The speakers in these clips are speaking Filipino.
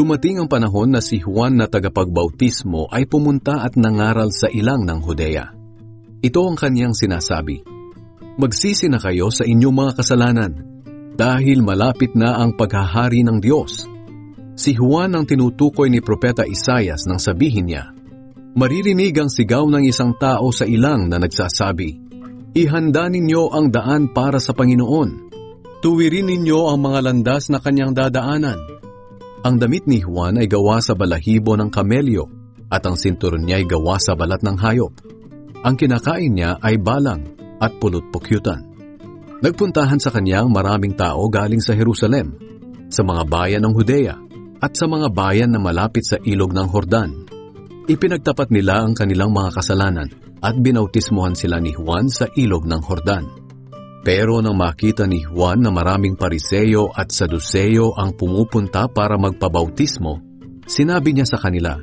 Dumating ang panahon na si Juan na tagapagbautismo ay pumunta at nangaral sa ilang ng Judea. Ito ang kanyang sinasabi, "Magsisi na kayo sa inyong mga kasalanan, dahil malapit na ang paghahari ng Diyos." Si Juan ang tinutukoy ni Propeta Isaias nang sabihin niya, "Maririnig ang sigaw ng isang tao sa ilang na nagsasabi, Ihanda ninyo ang daan para sa Panginoon. Tuwirin ninyo ang mga landas na kanyang dadaanan." Ang damit ni Juan ay gawa sa balahibo ng kamelyo at ang sinturon niya ay gawa sa balat ng hayop. Ang kinakain niya ay balang at pulot-pukyutan. Nagpuntahan sa kanyang maraming tao galing sa Jerusalem, sa mga bayan ng Judea at sa mga bayan na malapit sa ilog ng Jordan. Ipinagtapat nila ang kanilang mga kasalanan at binautismuhan sila ni Juan sa ilog ng Jordan. Pero nang makita ni Juan na maraming Pariseo at Saduceo ang pumupunta para magpabautismo, sinabi niya sa kanila,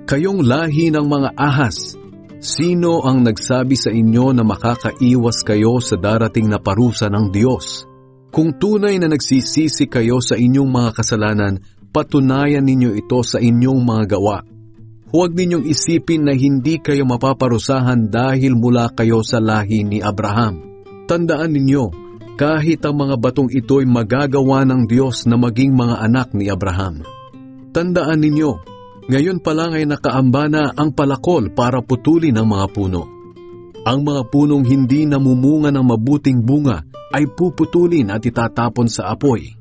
"Kayong lahi ng mga ahas, sino ang nagsabi sa inyo na makakaiwas kayo sa darating na parusa ng Diyos? Kung tunay na nagsisisi kayo sa inyong mga kasalanan, patunayan ninyo ito sa inyong mga gawa. Huwag ninyong isipin na hindi kayo mapaparusahan dahil mula kayo sa lahi ni Abraham. Tandaan ninyo, kahit ang mga batong ito'y magagawa ng Diyos na maging mga anak ni Abraham. Tandaan ninyo, ngayon pa lang ay nakaamba na ang palakol para putulin ang mga puno. Ang mga punong hindi namumunga ng mabuting bunga ay puputulin at itatapon sa apoy.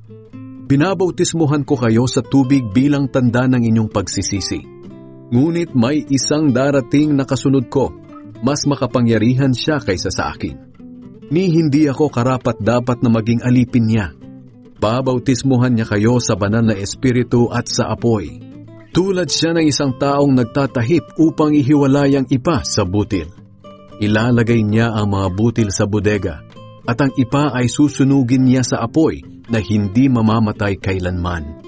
Binabautismuhan ko kayo sa tubig bilang tanda ng inyong pagsisisi. Ngunit may isang darating na kasunod ko, mas makapangyarihan siya kaysa sa akin. Ni hindi ako karapat-dapat na maging alipin niya. Babautismuhan niya kayo sa banal na espiritu at sa apoy. Tulad siya ng isang taong nagtatahip upang ihiwalay ang ipa sa butil. Ilalagay niya ang mga butil sa bodega, at ang ipa ay susunugin niya sa apoy na hindi mamamatay kailanman.